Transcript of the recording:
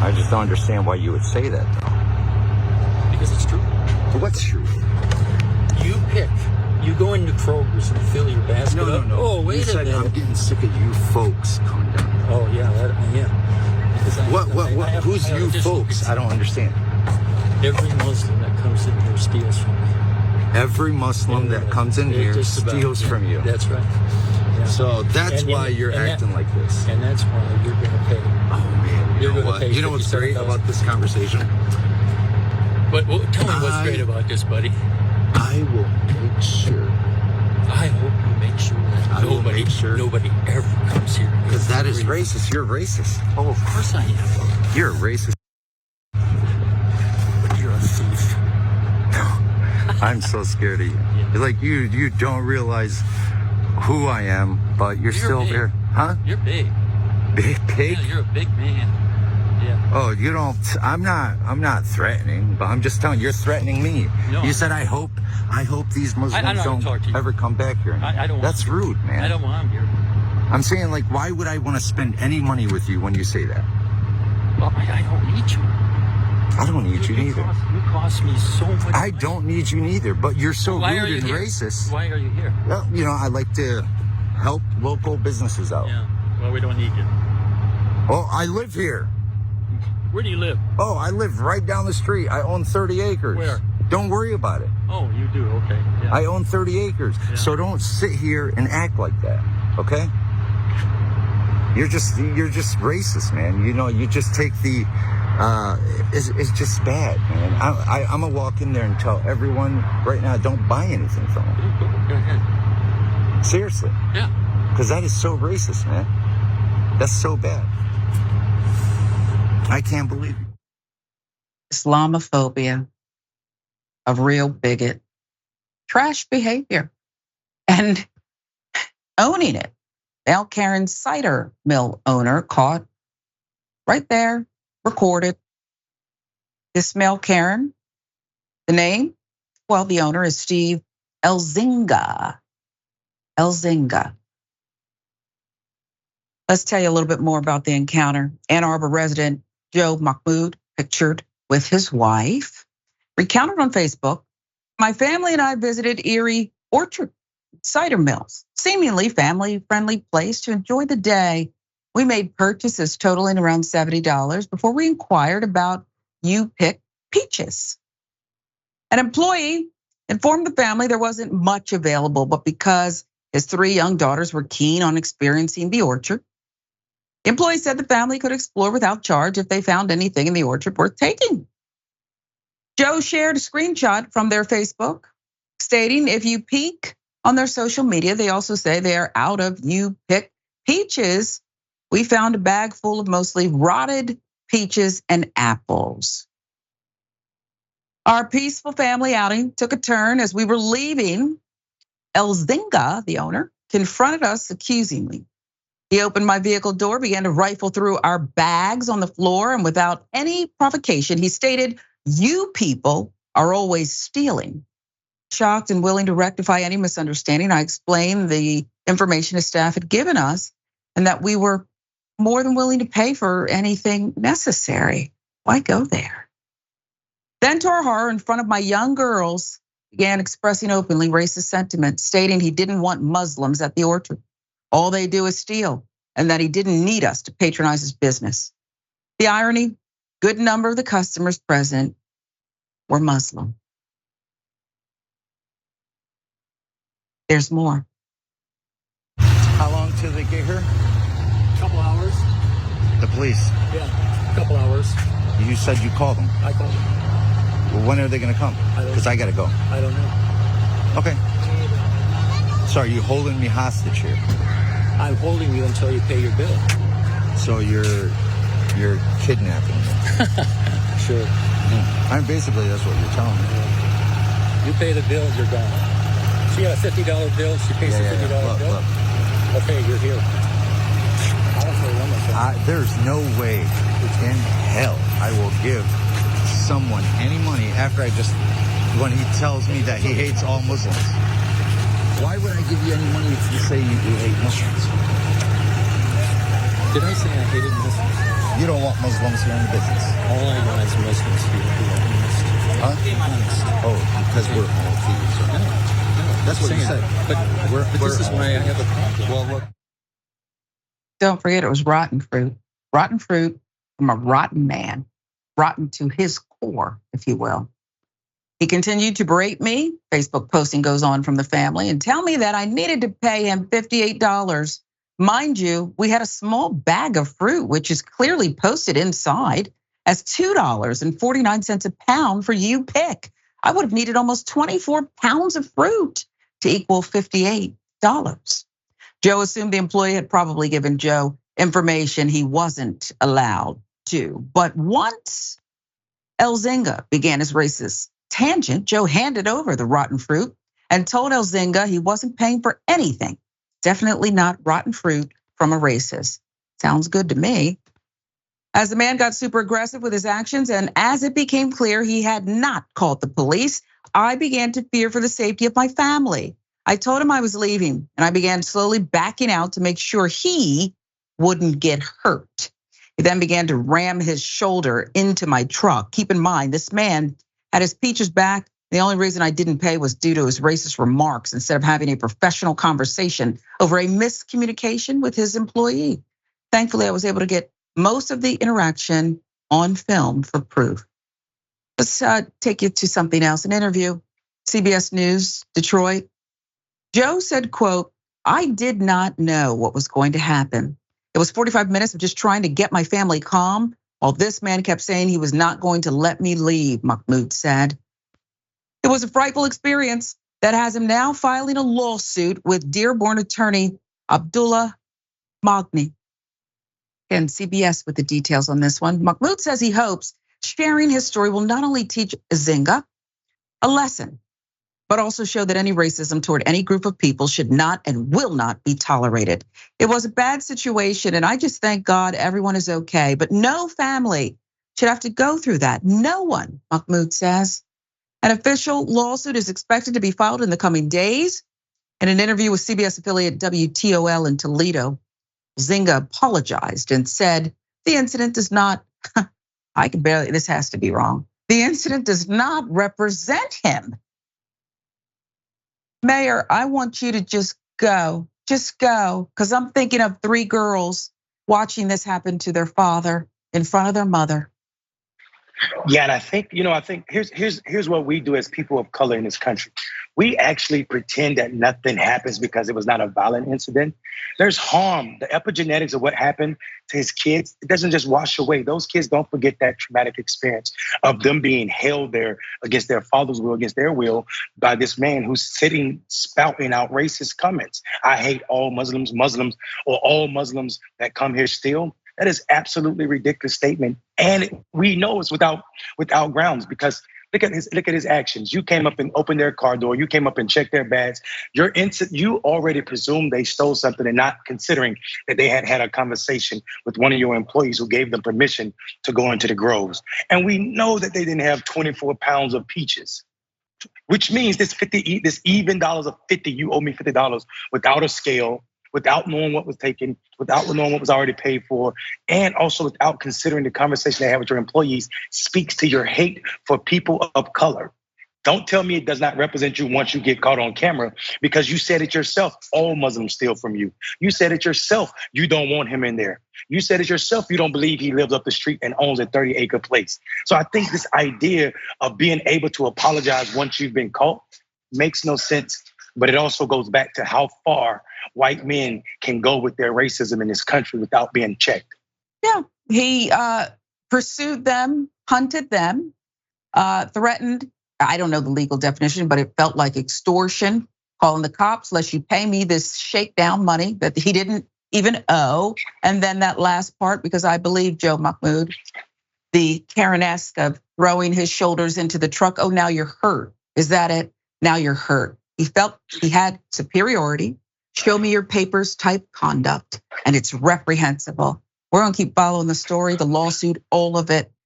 I just don't understand why you would say that, though. Because it's true. What's true? You pick. You go into Kroger's and fill your basket up. No. Oh, wait a minute. I'm getting sick of you folks. Calm down. Oh, yeah. Who's you folks? I don't understand. Every Muslim that comes in here steals from me. Every Muslim that comes in here steals from you. That's right. Yeah. So that's why you're acting like this. And that's why you're going to pay. Oh, man. You're going to pay. You know what's great about this conversation? But tell me what's great about this, buddy. I will make sure. I hope you make sure that nobody ever comes here. Because that is racist. You're racist. Oh, of course I am. You're a racist. But you're a thief. I'm so scared of you. Yeah. Like you don't realize who I am, but you're still big. there. Huh? You're big. Big? Yeah, you're a big man. Yeah. Oh, you don't. I'm not threatening, but I'm just telling you, you're threatening me. No, you said I hope these Muslims don't ever come back here. I don't. That's rude, man. I don't want them here. I'm saying, like, why would I want to spend any money with you when you say that? Well, I don't need you. I don't need you neither. You cost me so much. I don't need you neither, but you're so rude and racist. Why are you here? Well, I like to help local businesses out. Yeah. Well, we don't need you. Oh, I live here. Where do you live? Oh, I live right down the street. I own 30 acres. Where? Don't worry about it. Oh, you do? Okay. Yeah. I own 30 acres. Yeah. So don't sit here and act like that, okay? You're just racist, man. You just take the, it's just bad, man. I'm going to walk in there and tell everyone right now, don't buy anything from them. Go ahead. Seriously. Yeah. Because that is so racist, man. That's so bad. I can't believe it. Islamophobia, a real bigot, trash behavior, and owning it. Now Karen's cider mill owner caught right there, recorded. This male Karen, the name, well, the owner is Steve Elzinga. Let's tell you a little bit more about the encounter. Ann Arbor resident Joe Mahmoud, pictured with his wife, recounted on Facebook, "My family and I visited Erie Orchard Cider Mills, seemingly family-friendly place to enjoy the day. We made purchases totaling around $70 before we inquired about you-pick peaches. An employee informed the family there wasn't much available, but because his 3 young daughters were keen on experiencing the orchard, the employee said the family could explore without charge if they found anything in the orchard worth taking. Joe shared a screenshot from their Facebook stating if you peek on their social media, they also say they are out of you-pick peaches. We found a bag full of mostly rotted peaches and apples. Our peaceful family outing took a turn as we were leaving. Elzinga, the owner, confronted us accusingly. He opened my vehicle door, began to rifle through our bags on the floor, and without any provocation, he stated, "You people are always stealing." Shocked and willing to rectify any misunderstanding, I explained the information his staff had given us and that we were more than willing to pay for anything necessary. Why go there? Then, to our horror, in front of my young girls, began expressing openly racist sentiments, stating he didn't want Muslims at the orchard. All they do is steal, and that he didn't need us to patronize his business. The irony, good number of the customers present were Muslim. There's more. How long till they get here? Couple hours. The police? Yeah, couple hours. You said you called them. I called them. Well, when are they gonna come? Because I gotta go. I don't know. Okay. So are you holding me hostage here? I'm holding you until you pay your bill. So you're kidnapping me? Sure. I'm basically, that's what you're telling me. You pay the bill, you're gone. She got a $50 bill, she pays the $50 bill. Look. Okay, you're here. I don't know what I'm saying. There's no way in hell I will give someone any money after when he tells me that he hates all Muslims. Why would I give you any money if you say you hate Muslims? Did I say I hated Muslims? You don't want Muslims here in the business. All I want is Muslims here who are honest. Huh? Honest. Oh, because we're all thieves. No, no, That's what you saying. said. But this is why I have a problem. Well, look. Don't forget it was rotten fruit. Rotten fruit from a rotten man. Rotten to his core, if you will. He continued to berate me. Facebook posting goes on from the family and tell me that I needed to pay him $58. Mind you, we had a small bag of fruit, which is clearly posted inside as $2.49 a pound for you pick. I would have needed almost 24 pounds of fruit to equal $58. Joe assumed the employee had probably given Joe information he wasn't allowed to. But once Elzinga began his racist tangent, Joe handed over the rotten fruit and told Elzinga he wasn't paying for anything. Definitely not rotten fruit from a racist. Sounds good to me. As the man got super aggressive with his actions and as it became clear he had not called the police, I began to fear for the safety of my family. I told him I was leaving and I began slowly backing out to make sure he wouldn't get hurt. He then began to ram his shoulder into my truck. Keep in mind, this man had his peaches back. The only reason I didn't pay was due to his racist remarks instead of having a professional conversation over a miscommunication with his employee. Thankfully, I was able to get most of the interaction on film for proof. Let's take you to something else. An interview, CBS News, Detroit. Joe said, quote, I did not know what was going to happen. It was 45 minutes of just trying to get my family calm while this man kept saying he was not going to let me leave, Mahmoud said. It was a frightful experience that has him now filing a lawsuit with Dearborn attorney Abdullah Maghni. And CBS with the details on this one. Mahmoud says he hopes sharing his story will not only teach Elzinga a lesson, but also show that any racism toward any group of people should not and will not be tolerated. It was a bad situation, and I just thank God everyone is okay, but no family should have to go through that. No one, Mahmoud says. An official lawsuit is expected to be filed in the coming days. In an interview with CBS affiliate WTOL in Toledo, Elzinga apologized and said, the incident does not, this has to be wrong. The incident does not represent him. Mayor, I want you to just go, because I'm thinking of 3 girls watching this happen to their father in front of their mother. Yeah, and I think here's what we do as people of color in this country. We actually pretend that nothing happens because it was not a violent incident. There's harm. The epigenetics of what happened to his kids, it doesn't just wash away. Those kids don't forget that traumatic experience of them being held there against their father's will, against their will, by this man who's sitting spouting out racist comments. I hate all Muslims, or all Muslims that come here still. That is absolutely ridiculous statement, and we know it's without grounds because look at his actions. You came up and opened their car door. You came up and checked their bags. You already presumed they stole something, and not considering that they had a conversation with one of your employees who gave them permission to go into the groves. And we know that they didn't have 24 pounds of peaches, which means this even dollars of 50. You owe me $50 without a scale, without knowing what was taken, without knowing what was already paid for, and also without considering the conversation they have with your employees, speaks to your hate for people of color. Don't tell me it does not represent you once you get caught on camera, because you said it yourself, all Muslims steal from you. You said it yourself, you don't want him in there. You said it yourself, you don't believe he lives up the street and owns a 30-acre place. So I think this idea of being able to apologize once you've been caught makes no sense. But it also goes back to how far white men can go with their racism in this country without being checked. Yeah, he pursued them, hunted them, threatened. I don't know the legal definition, but it felt like extortion, calling the cops, unless you pay me this shakedown money that he didn't even owe. And then that last part, because I believe Joe Mahmoud, the Karen-esque of throwing his shoulders into the truck. Oh, now you're hurt. Is that it? Now you're hurt. He felt he had superiority, show me your papers type conduct, and it's reprehensible. We're gonna keep following the story, the lawsuit, all of it.